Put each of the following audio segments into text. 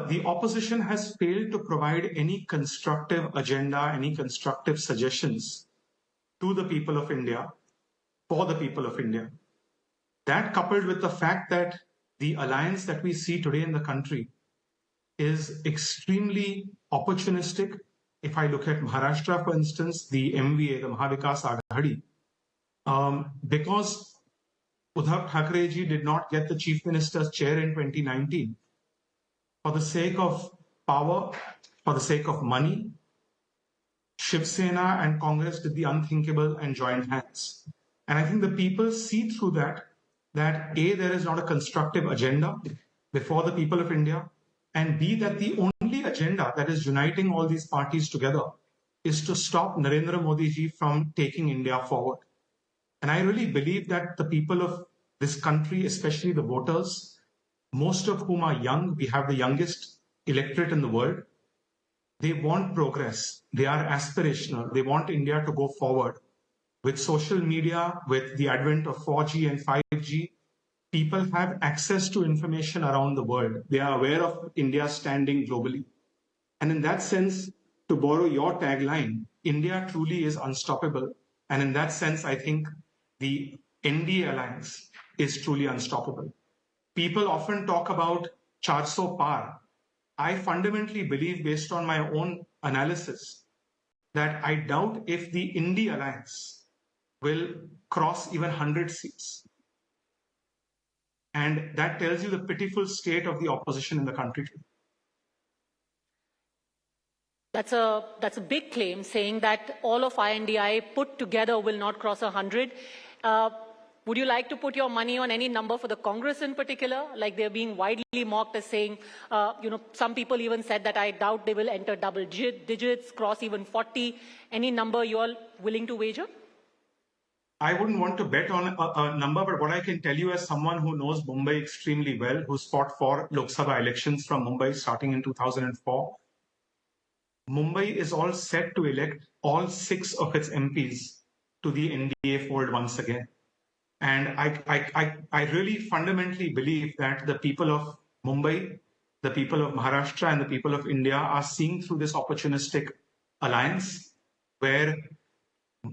the opposition has failed to provide any constructive agenda, any constructive suggestions to the people of India, for the people of India. That, coupled with the fact that the alliance that we see today in the country is extremely opportunistic. If I look at Maharashtra, for instance, the MVA, the Mahavikas Aghadi, because Uddhav Thackeray ji did not get the Chief Minister's chair in 2019, for the sake of power, for the sake of money, Shiv Sena and Congress did the unthinkable and joined hands. And I think the people see through that A, there is not a constructive agenda before the people of India, and B, that the only agenda that is uniting all these parties together is to stop Narendra Modi ji from taking India forward. And I really believe that the people of this country, especially the voters, most of whom are young, we have the youngest electorate in the world, they want progress, they are aspirational, they want India to go forward. With social media, with the advent of 4G and 5G, people have access to information around the world. They are aware of India's standing globally. And in that sense, to borrow your tagline, India truly is unstoppable. And in that sense, I think the NDA alliance is truly unstoppable. People often talk about 400 par. I fundamentally believe, based on my own analysis, that I doubt if the India alliance will cross even 100 seats. And that tells you the pitiful state of the opposition in the country. That's a big claim, saying that all of INDI put together will not cross 100. Would you like to put your money on any number for the Congress in particular? Like, they're being widely mocked as saying, some people even said that I doubt they will enter double digits, cross even 40. Any number you're willing to wager? I wouldn't want to bet on a number, but what I can tell you as someone who knows Mumbai extremely well, who's fought for Lok Sabha elections from Mumbai starting in 2004, Mumbai is all set to elect all 6 of its MPs to the NDA fold once again. And I really fundamentally believe that the people of Mumbai, the people of Maharashtra, and the people of India are seeing through this opportunistic alliance, where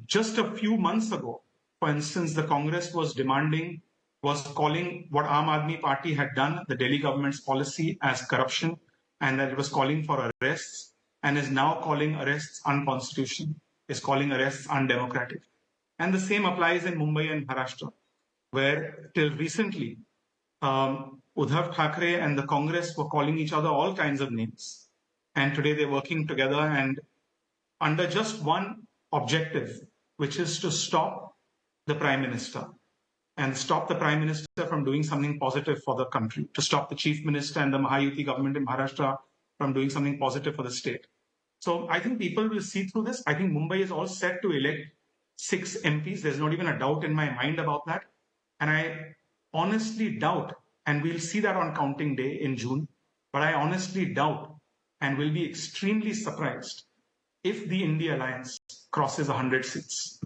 just a few months ago, for instance, the Congress was calling what Aam Aadmi Party had done, the Delhi government's policy, as corruption, and that it was calling for arrests, and is now calling arrests unconstitutional, is calling arrests undemocratic. And the same applies in Mumbai and Maharashtra, where till recently, Uddhav Thackeray and the Congress were calling each other all kinds of names. And today they're working together and under just one objective, which is to stop the Prime Minister and stop the Prime Minister from doing something positive for the country, to stop the Chief Minister and the Mahayuti government in Maharashtra from doing something positive for the state. So I think people will see through this. I think Mumbai is all set to elect 6 MPs. There's not even a doubt in my mind about that. And I honestly doubt, and we'll see that on counting day in June, but I honestly doubt and will be extremely surprised if the India alliance crosses 100 seats.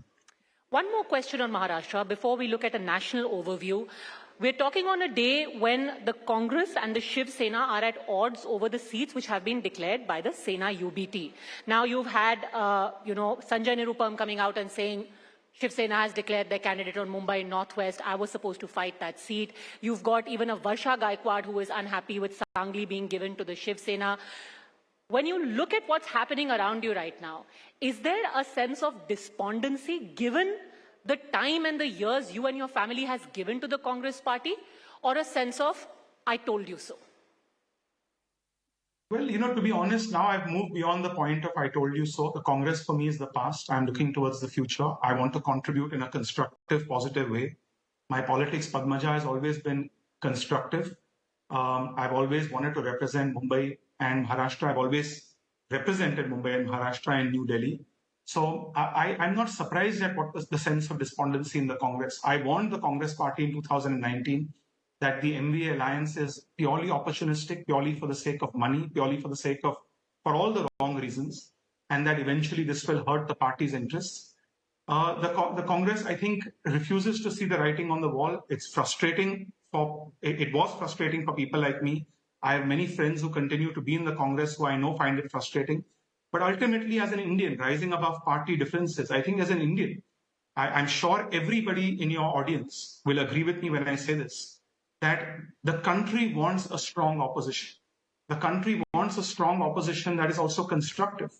One more question on Maharashtra before we look at a national overview. We're talking on a day when the Congress and the Shiv Sena are at odds over the seats which have been declared by the Sena UBT. Now you've had, Sanjay Nirupam coming out and saying Shiv Sena has declared their candidate on Mumbai Northwest. I was supposed to fight that seat. You've got even a Varsha Gaikwad who is unhappy with Sangli being given to the Shiv Sena. When you look at what's happening around you right now, is there a sense of despondency given the time and the years you and your family has given to the Congress party, or a sense of, I told you so? Well, to be honest, now I've moved beyond the point of I told you so. The Congress for me is the past. I'm looking towards the future. I want to contribute in a constructive, positive way. My politics, Padmaja, has always been constructive. I've always wanted to represent Mumbai and Maharashtra. I've always represented Mumbai and Maharashtra in New Delhi. So I'm not surprised at what was the sense of despondency in the Congress. I warned the Congress party in 2019 that the MVA alliance is purely opportunistic, purely for the sake of money, purely for all the wrong reasons, and that eventually this will hurt the party's interests. The Congress, I think, refuses to see the writing on the wall. It's frustrating it was frustrating for people like me I have many friends who continue to be in the Congress who I know find it frustrating. But ultimately, as an Indian, rising above party differences, I think as an Indian, I'm sure everybody in your audience will agree with me when I say this, that the country wants a strong opposition. The country wants a strong opposition that is also constructive.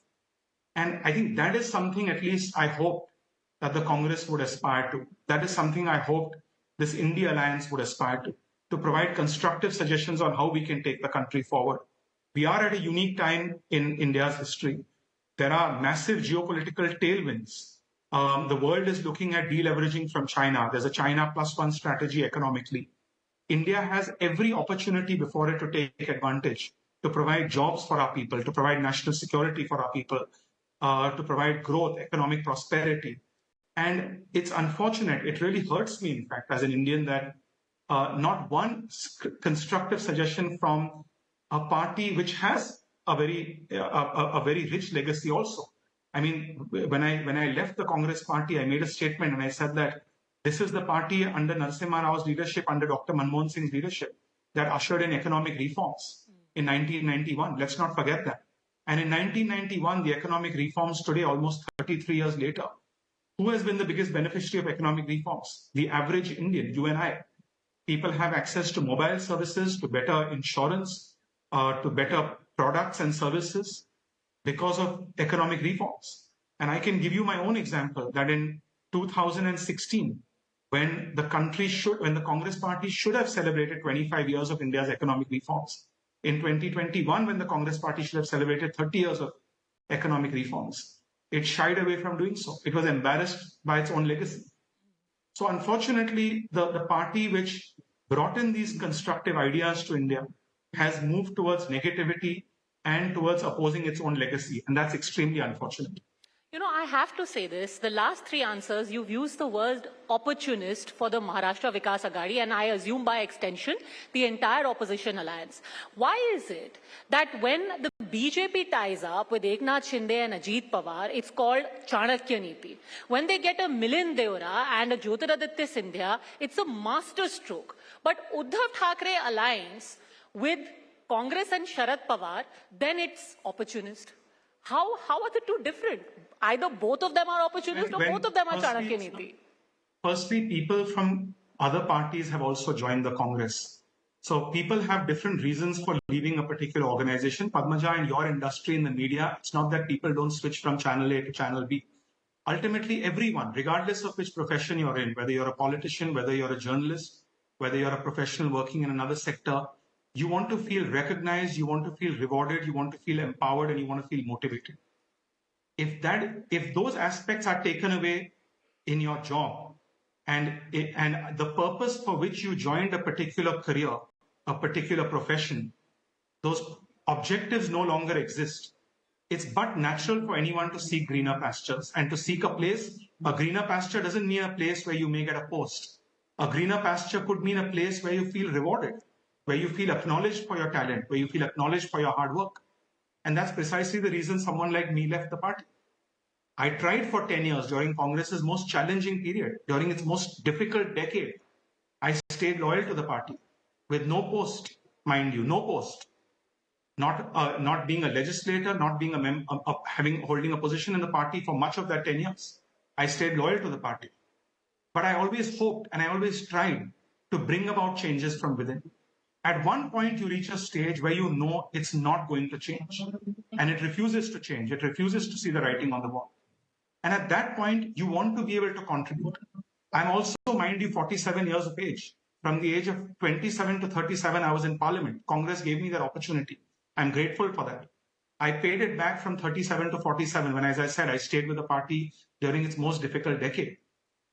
And I think that is something, at least I hope, that the Congress would aspire to. That is something I hoped this India Alliance would aspire to provide constructive suggestions on how we can take the country forward. We are at a unique time in India's history. There are massive geopolitical tailwinds. The world is looking at deleveraging from China. There's a China +1 strategy economically. India has every opportunity before it to take advantage, to provide jobs for our people, to provide national security for our people, to provide growth, economic prosperity. And it's unfortunate, it really hurts me, in fact, as an Indian, that not one constructive suggestion from a party which has a very rich legacy also. I mean, when I left the Congress party, I made a statement and I said that this is the party under Narasimha Rao's leadership, under Dr. Manmohan Singh's leadership, that ushered in economic reforms in 1991. Let's not forget that. And in 1991, the economic reforms today, almost 33 years later, who has been the biggest beneficiary of economic reforms? The average Indian, you and I. People have access to mobile services, to better insurance, to better products and services because of economic reforms. And I can give you my own example that in 2016, when the Congress party should have celebrated 25 years of India's economic reforms, in 2021, when the Congress party should have celebrated 30 years of economic reforms, it shied away from doing so. It was embarrassed by its own legacy. So unfortunately, the party which brought in these constructive ideas to India has moved towards negativity and towards opposing its own legacy. And that's extremely unfortunate. You know, I have to say this. The last three answers, you've used the word opportunist for the Maharashtra Vikas Aghadi, and I assume by extension, the entire opposition alliance. Why is it that when the BJP ties up with Eknath Shinde and Ajit Pawar, it's called Chanakya Niti? When they get a Milind Deora and a Jyotiraditya Scindia, it's a masterstroke. But Uddhav Thackeray alliance with Congress and Sharad Pawar, then it's opportunist. How are the two different? Either both of them are opportunists or both of them are Chanakya Niti. Firstly, people from other parties have also joined the Congress. So people have different reasons for leaving a particular organization. Padmaja, in your industry, in the media, it's not that people don't switch from channel A to channel B. Ultimately, everyone, regardless of which profession you're in, whether you're a politician, whether you're a journalist, whether you're a professional working in another sector, you want to feel recognized, you want to feel rewarded, you want to feel empowered, and you want to feel motivated. If those aspects are taken away in your job, and the purpose for which you joined a particular career, a particular profession, those objectives no longer exist. It's but natural for anyone to seek greener pastures and to seek a place. A greener pasture doesn't mean a place where you may get a post. A greener pasture could mean a place where you feel rewarded, where you feel acknowledged for your talent, where you feel acknowledged for your hard work. And that's precisely the reason someone like me left the party. I tried for 10 years during Congress's most challenging period, during its most difficult decade. I stayed loyal to the party with no post, mind you, no post. Not being a legislator, not being holding a position in the party for much of that 10 years. I stayed loyal to the party. But I always hoped and I always tried to bring about changes from within. At one point, you reach a stage where you know it's not going to change. And it refuses to change. It refuses to see the writing on the wall. And at that point, you want to be able to contribute. I'm also, mind you, 47 years of age. From the age of 27 to 37, I was in Parliament. Congress gave me that opportunity. I'm grateful for that. I paid it back from 37 to 47 when, as I said, I stayed with the party during its most difficult decade.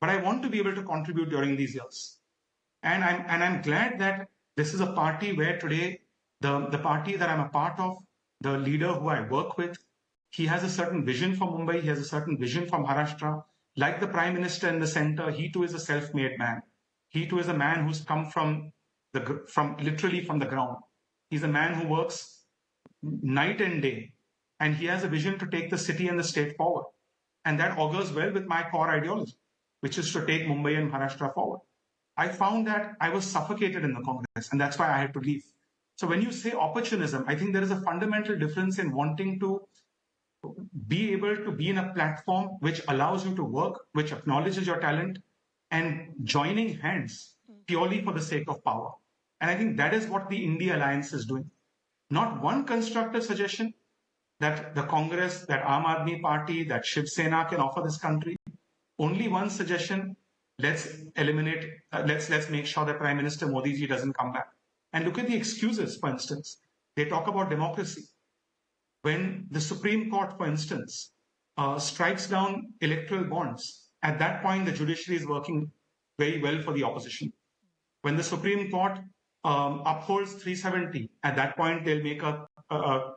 But I want to be able to contribute during these years. And I'm glad that this is a party where today, the party that I'm a part of, the leader who I work with, he has a certain vision for Mumbai, he has a certain vision for Maharashtra. Like the Prime Minister in the center, he too is a self-made man. He too is a man who's come literally from the ground. He's a man who works night and day, and he has a vision to take the city and the state forward. And that augurs well with my core ideology, which is to take Mumbai and Maharashtra forward. I found that I was suffocated in the Congress, and that's why I had to leave. So when you say opportunism, I think there is a fundamental difference in wanting to be able to be in a platform which allows you to work, which acknowledges your talent, and joining hands purely for the sake of power. And I think that is what the India Alliance is doing. Not one constructive suggestion that the Congress, that Aam Aadmi Party, that Shiv Sena can offer this country. Only one suggestion: let's eliminate, let's make sure that Prime Minister Modi ji doesn't come back. And look at the excuses. For instance, they talk about democracy. When the Supreme Court, for instance, strikes down electoral bonds, at that point the judiciary is working very well for the opposition. When the Supreme Court upholds 370, at that point they'll make a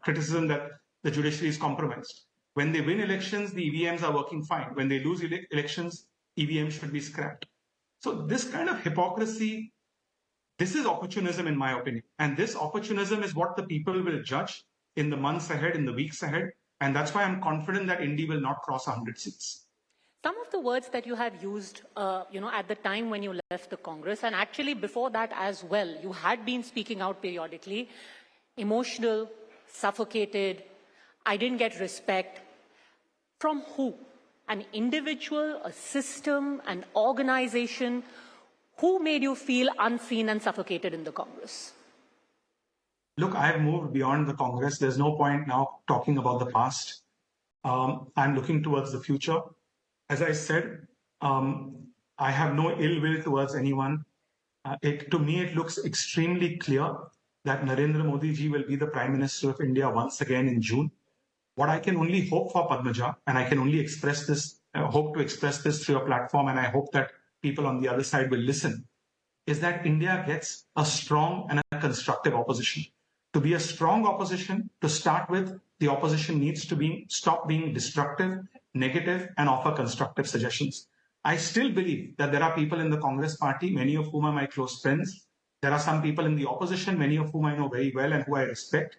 criticism that the judiciary is compromised. When they win elections, the EVMs are working fine. When they lose elections, EVMs should be scrapped. So this kind of hypocrisy, this is opportunism in my opinion. And this opportunism is what the people will judge in the months ahead, in the weeks ahead. And that's why I'm confident that India will not cross 100 seats. Some of the words that you have used, at the time when you left the Congress, and actually before that as well, you had been speaking out periodically: emotional, suffocated, I didn't get respect. From who? An individual, a system, an organization? Who made you feel unseen and suffocated in the Congress? Look, I've moved beyond the Congress. There's no point now talking about the past. I'm looking towards the future. As I said, I have no ill will towards anyone. To me, it looks extremely clear that Narendra Modi ji will be the Prime Minister of India once again in June. What I can only hope for, Padmaja, and I can only express this, hope to express this through a platform, and I hope that people on the other side will listen, is that India gets a strong and a constructive opposition. To be a strong opposition, to start with, the opposition needs to stop being destructive, negative, and offer constructive suggestions. I still believe that there are people in the Congress party, many of whom are my close friends. There are some people in the opposition, many of whom I know very well and who I respect,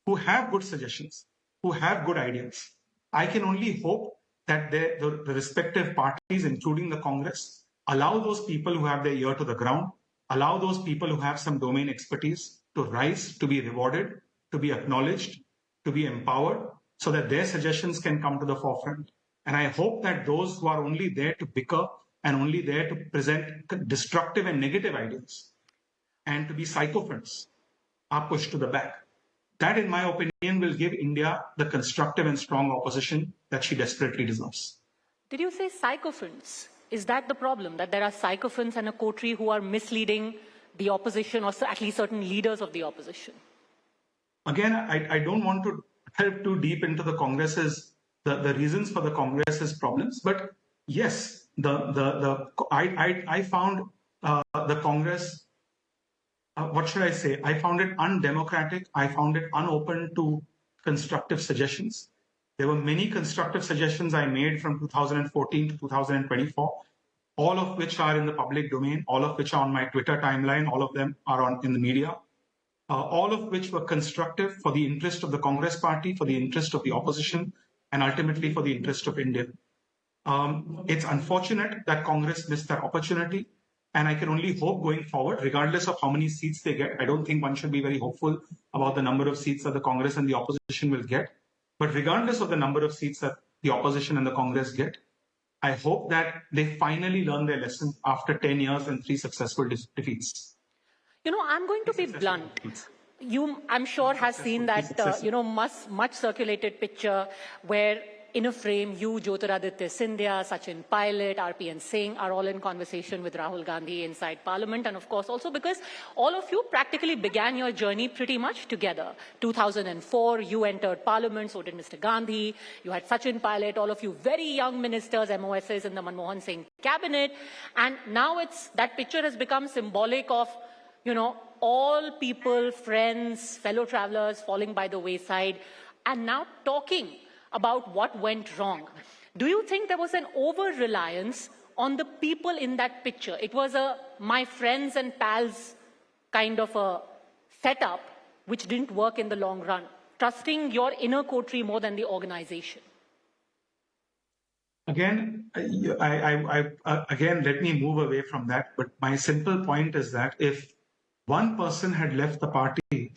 who have good suggestions, who have good ideas. I can only hope that the respective parties, including the Congress, allow those people who have their ear to the ground, allow those people who have some domain expertise to rise, to be rewarded, to be acknowledged, to be empowered, so that their suggestions can come to the forefront. And I hope that those who are only there to bicker and only there to present destructive and negative ideas and to be sycophants are pushed to the back. That, in my opinion, will give India the constructive and strong opposition that she desperately deserves. Did you say sycophants? Is that the problem, that there are sycophants and a coterie who are misleading the opposition, or at least certain leaders of the opposition? Again, I don't want to delve too deep into the Congress's, the reasons for the Congress's problems, but yes, I found the Congress, what should I say? I found it undemocratic. I found it unopen to constructive suggestions. There were many constructive suggestions I made from 2014 to 2024, all of which are in the public domain, all of which are on my Twitter timeline, all of them are in the media, all of which were constructive for the interest of the Congress party, for the interest of the opposition, and ultimately for the interest of India. It's unfortunate that Congress missed that opportunity. And I can only hope going forward, regardless of how many seats they get, I don't think one should be very hopeful about the number of seats that the Congress and the opposition will get. But regardless of the number of seats that the opposition and the Congress get, I hope that they finally learn their lesson after 10 years and 3 successful defeats. I'm going to be blunt. You, I'm sure, has seen that, much circulated picture where in a frame, you, Jyotiraditya Scindia, Sachin Pilot, RPN Singh are all in conversation with Rahul Gandhi inside Parliament. And of course, also because all of you practically began your journey pretty much together. 2004, you entered Parliament, so did Mr. Gandhi. You had Sachin Pilot, all of you very young ministers, MOSs in the Manmohan Singh cabinet. And now that picture has become symbolic of, all people, friends, fellow travelers falling by the wayside, and now talking about what went wrong. Do you think there was an over-reliance on the people in that picture? It was a my friends and pals kind of a setup which didn't work in the long run, trusting your inner coterie more than the organization. Again, again, let me move away from that. But my simple point is that if one person had left the party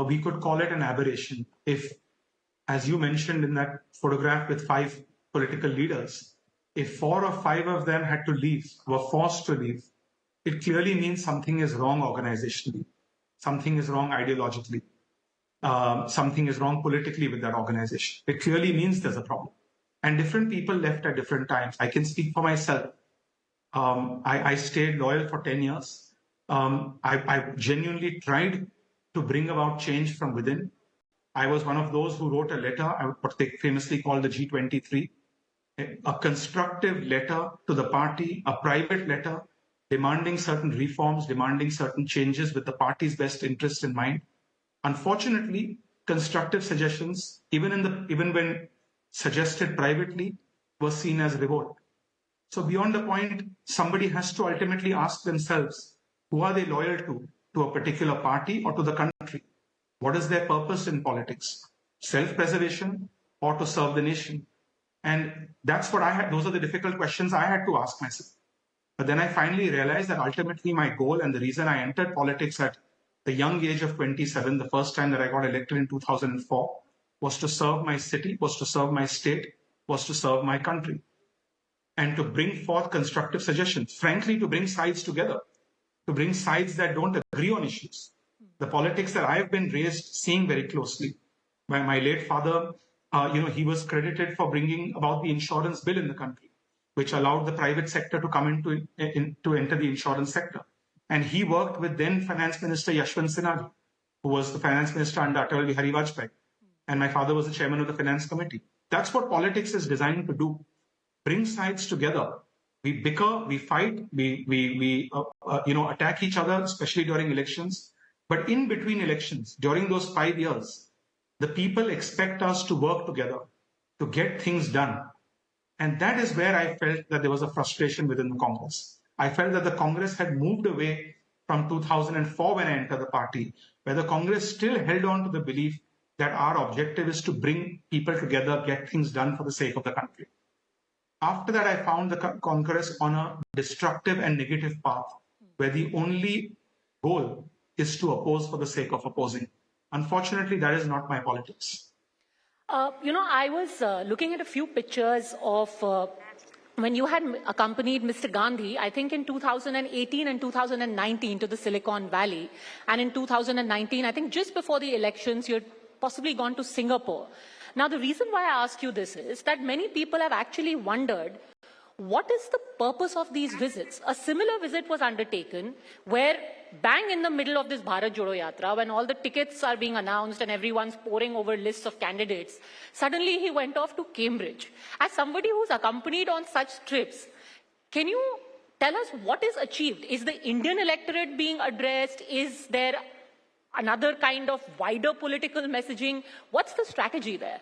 we could call it an aberration. If, as you mentioned in that photograph with 5 political leaders, if 4 or 5 of them had to leave, were forced to leave, it clearly means something is wrong organizationally, something is wrong ideologically, something is wrong politically with that organization. It clearly means there's a problem. And different people left at different times. I can speak for myself. I stayed loyal for 10 years. I genuinely tried to bring about change from within. I was one of those who wrote a letter, what they famously called the G23, a constructive letter to the party, a private letter demanding certain reforms, demanding certain changes with the party's best interest in mind. Unfortunately, constructive suggestions, even when suggested privately, were seen as revolt. So beyond the point, somebody has to ultimately ask themselves, who are they loyal to a particular party or to the country? What is their purpose in politics? Self-preservation or to serve the nation? And that's what I had. Those are the difficult questions I had to ask myself. But then I finally realized that ultimately my goal and the reason I entered politics at the young age of 27, the first time that I got elected in 2004, was to serve my city, was to serve my state, was to serve my country, and to bring forth constructive suggestions, frankly, to bring sides together, to bring sides that don't agree on issues. The politics that I've been raised seeing very closely. By my late father, he was credited for bringing about the insurance bill in the country, which allowed the private sector to come to enter the insurance sector. And he worked with then Finance Minister Yashwant Sinha, who was the Finance Minister under Atal Bihari Vajpayee. And my father was the chairman of the Finance Committee. That's what politics is designed to do. Bring sides together. We bicker, we fight, we attack each other, especially during elections. But in between elections, during those 5 years, the people expect us to work together to get things done. And that is where I felt that there was a frustration within the Congress. I felt that the Congress had moved away from 2004 when I entered the party, where the Congress still held on to the belief that our objective is to bring people together, get things done for the sake of the country. After that, I found the Congress on a destructive and negative path, where the only goal is to oppose for the sake of opposing. Unfortunately, that is not my politics. I was looking at a few pictures of when you had accompanied Mr. Gandhi, I think in 2018 and 2019 to the Silicon Valley. And in 2019, I think just before the elections, you had possibly gone to Singapore. Now, the reason why I ask you this is that many people have actually wondered, what is the purpose of these visits? A similar visit was undertaken where bang in the middle of this Bharat Jodo Yatra, when all the tickets are being announced and everyone's poring over lists of candidates, suddenly he went off to Cambridge. As somebody who's accompanied on such trips, can you tell us what is achieved? Is the Indian electorate being addressed? Is there another kind of wider political messaging? What's the strategy there?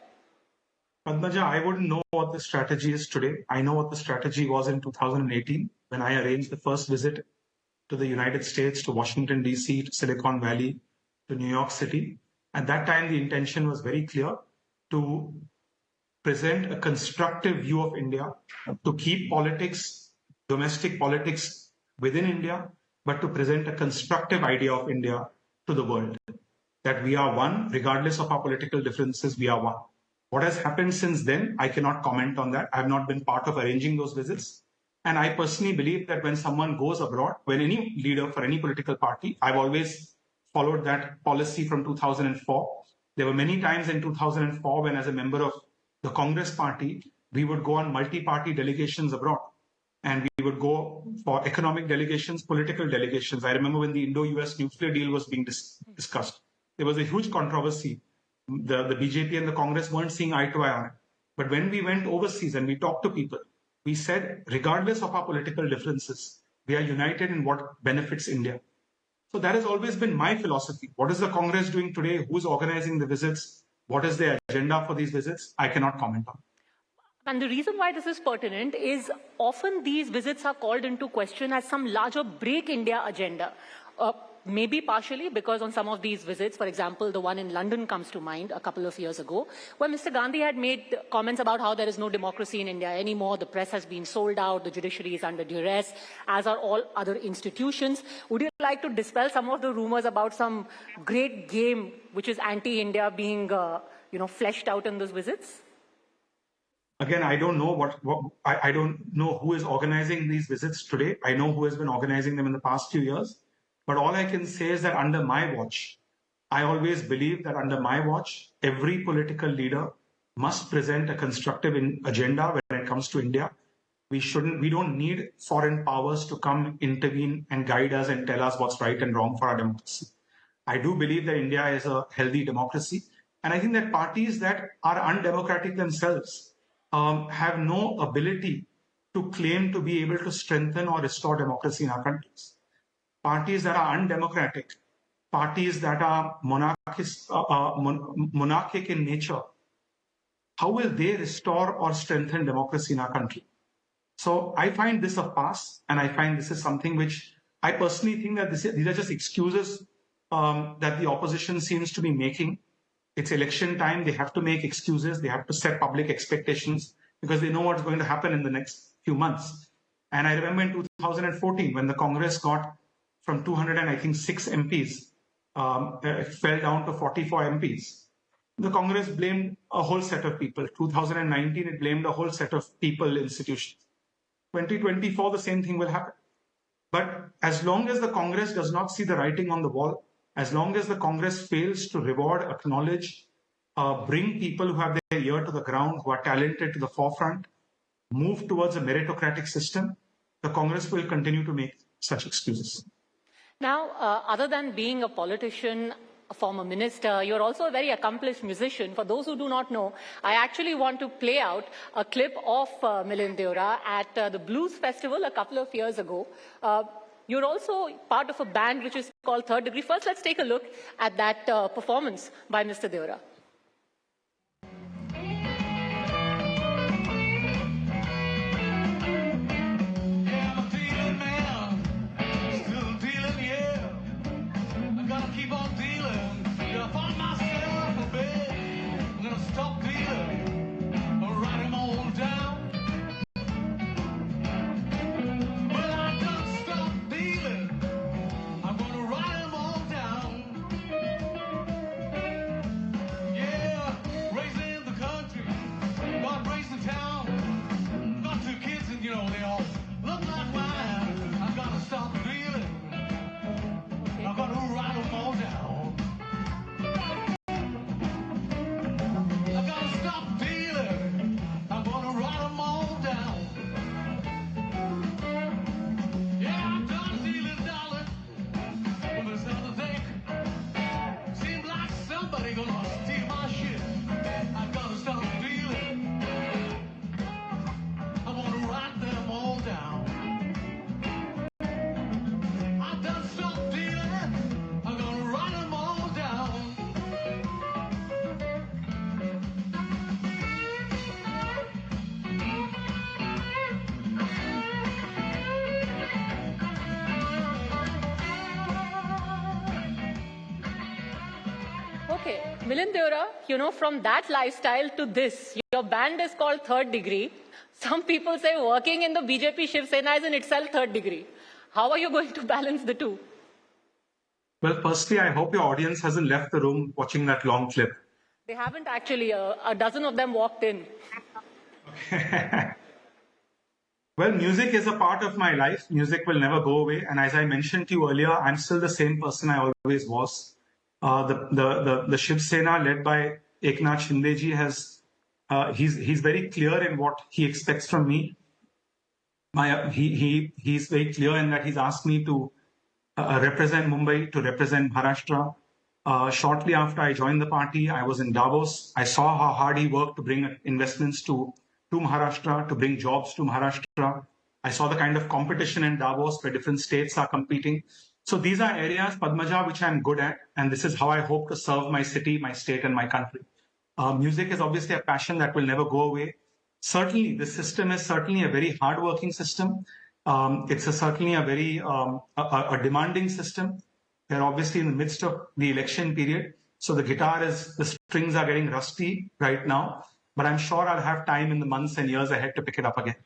Padmaja, I wouldn't know what the strategy is today. I know what the strategy was in 2018 when I arranged the first visit to the United States, to Washington, D.C., to Silicon Valley, to New York City. At that time, the intention was very clear to present a constructive view of India, to keep politics, domestic politics within India, but to present a constructive idea of India to the world. That we are one, regardless of our political differences, we are one. What has happened since then, I cannot comment on that. I have not been part of arranging those visits. And I personally believe that when someone goes abroad, when any leader for any political party, I've always followed that policy from 2004. There were many times in 2004 when, as a member of the Congress party, we would go on multi-party delegations abroad. And we would go for economic delegations, political delegations. I remember when the Indo-US nuclear deal was being discussed. There was a huge controversy. The BJP and the Congress weren't seeing eye to eye on it. But when we went overseas and we talked to people, we said, regardless of our political differences, we are united in what benefits India. So that has always been my philosophy. What is the Congress doing today? Who's organizing the visits? What is their agenda for these visits? I cannot comment on. And the reason why this is pertinent is often these visits are called into question as some larger Break India agenda. maybe partially because on some of these visits, for example, the one in London comes to mind a couple of years ago, where Mr. Gandhi had made comments about how there is no democracy in India anymore, the press has been sold out, the judiciary is under duress, as are all other institutions. Would you like to dispel some of the rumors about some great game which is anti-India being fleshed out in those visits? Again, I don't know I don't know who is organizing these visits today. I know who has been organizing them in the past few years. But all I can say is that under my watch, I always believe that under my watch, every political leader must present a constructive agenda when it comes to India. We don't need foreign powers to come intervene and guide us and tell us what's right and wrong for our democracy. I do believe that India is a healthy democracy. And I think that parties that are undemocratic themselves have no ability to claim to be able to strengthen or restore democracy in our countries. Parties that are undemocratic, parties that are monarchic in nature, how will they restore or strengthen democracy in our country? So I find this a farce, and I find this is something which I personally think that these are just excuses that the opposition seems to be making. It's election time. They have to make excuses. They have to set public expectations because they know what's going to happen in the next few months. And I remember in 2014 when the Congress got from 206 MPs, it fell down to 44 MPs. The Congress blamed a whole set of people. 2019, it blamed a whole set of people, institutions. 2024, the same thing will happen. But as long as the Congress does not see the writing on the wall, as long as the Congress fails to reward, acknowledge, bring people who have their ear to the ground, who are talented to the forefront, move towards a meritocratic system, the Congress will continue to make such excuses. Now, other than being a politician, a former minister, you're also a very accomplished musician. For those who do not know, I actually want to play out a clip of Milind Deora at the Blues Festival a couple of years ago. You're also part of a band which is called Third Degree. First, let's take a look at that performance by Mr. Deora. Okay, Milind Deora, from that lifestyle to this, your band is called Third Degree. Some people say working in the BJP Shiv Sena is in itself third degree. How are you going to balance the two? Well, firstly, I hope your audience hasn't left the room watching that long clip. They haven't actually. A dozen of them walked in. Well, music is a part of my life. Music will never go away. And as I mentioned to you earlier, I'm still the same person I always was. The Shiv Sena led by Eknath Shindeji he's very clear in what he expects from me. He's very clear in that he's asked me to represent Mumbai, to represent Maharashtra. Shortly after I joined the party, I was in Davos. I saw how hard he worked to bring investments to Maharashtra, to bring jobs to Maharashtra. I saw the kind of competition in Davos where different states are competing. So these are areas, Padmaja, which I'm good at, and this is how I hope to serve my city, my state, and my country. Music is obviously a passion that will never go away. Certainly, the system is certainly a very hardworking system. It's certainly a very demanding system. They're obviously in the midst of the election period. So the strings are getting rusty right now. But I'm sure I'll have time in the months and years ahead to pick it up again.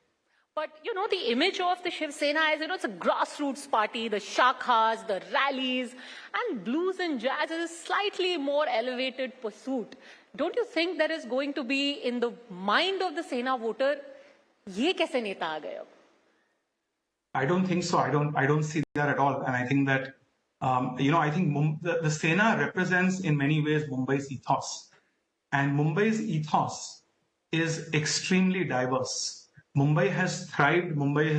But, the image of the Shiv Sena is, it's a grassroots party, the shakhas, the rallies, and blues and jazz is a slightly more elevated pursuit. Don't you think there is going to be in the mind of the Sena voter, ye kaise neta aa gaye ab? I don't think so. I don't see that at all. And I think that, I think the Sena represents in many ways Mumbai's ethos. And Mumbai's ethos is extremely diverse. Mumbai has thrived. Mumbai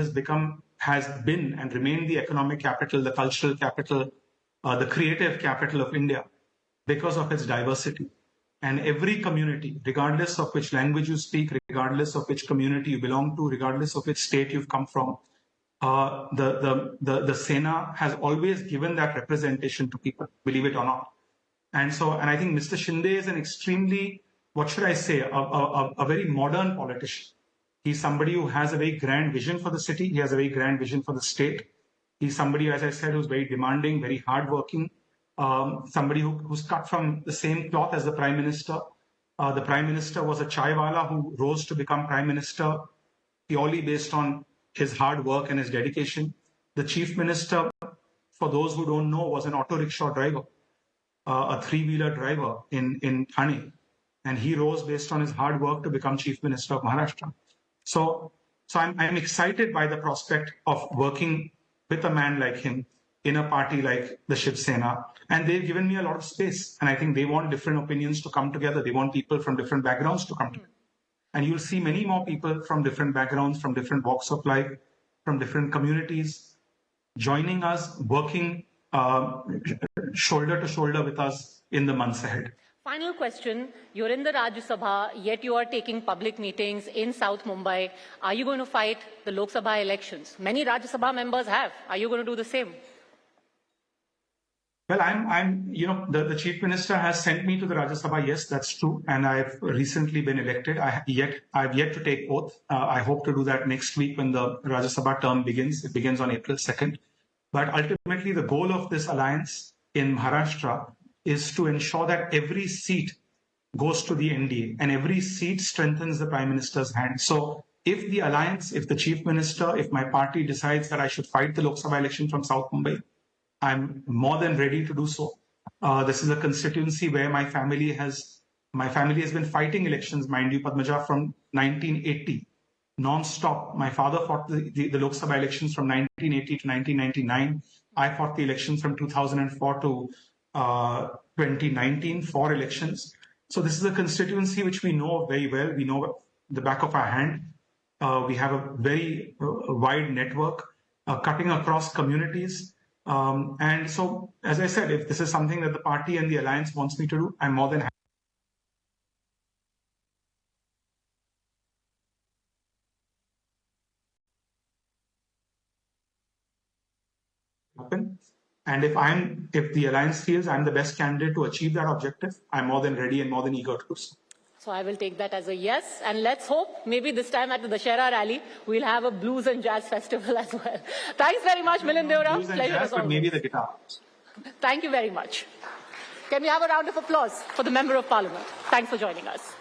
has been and remained the economic capital, the cultural capital, the creative capital of India because of its diversity. And every community, regardless of which language you speak, regardless of which community you belong to, regardless of which state you've come from, the Sena has always given that representation to people, believe it or not. And I think Mr. Shinde is an extremely, what should I say, a very modern politician. He's somebody who has a very grand vision for the city. He has a very grand vision for the state. He's somebody, as I said, who's very demanding, very hardworking, somebody who's cut from the same cloth as the Prime Minister. The Prime Minister was a chaiwala who rose to become Prime Minister purely based on his hard work and his dedication. The Chief Minister, for those who don't know, was an auto rickshaw driver, a three-wheeler driver in Thane. And he rose based on his hard work to become Chief Minister of Maharashtra. So I'm excited by the prospect of working with a man like him in a party like the Shiv Sena. And they've given me a lot of space. And I think they want different opinions to come together. They want people from different backgrounds to come together. And you'll see many more people from different backgrounds, from different walks of life, from different communities, joining us, working shoulder to shoulder with us in the months ahead. Final question. You're in the Rajya Sabha, yet you are taking public meetings in South Mumbai. Are you going to fight the Lok Sabha elections? Many Rajya Sabha members have. Are you going to do the same? Well, the Chief Minister has sent me to the Rajya Sabha. Yes, that's true. And I've recently been elected. I've yet to take oath. I hope to do that next week when the Rajya Sabha term begins. It begins on April 2nd. But ultimately, the goal of this alliance in Maharashtra is to ensure that every seat goes to the NDA and every seat strengthens the Prime Minister's hand. So if the alliance, if the Chief Minister, if my party decides that I should fight the Lok Sabha election from South Mumbai, I'm more than ready to do so. This is a constituency where my family has been fighting elections, mind you, Padmaja, from 1980, non-stop. My father fought the Lok Sabha elections from 1980 to 1999. I fought the elections from 2004 to 2019, 4 elections. So this is a constituency which we know very well. We know the back of our hand. We have a very wide network cutting across communities. And so, as I said, if this is something that the party and the alliance wants me to do, I'm more than happy. And if the alliance feels I'm the best candidate to achieve that objective, I'm more than ready and more than eager to do so. So I will take that as a yes. And let's hope maybe this time at the Dussehra rally, we'll have a blues and jazz festival as well. Thanks very much, Milind Deora. Blues and jazz, but maybe the guitar. Thank you very much. Can we have a round of applause for the Member of Parliament? Thanks for joining us.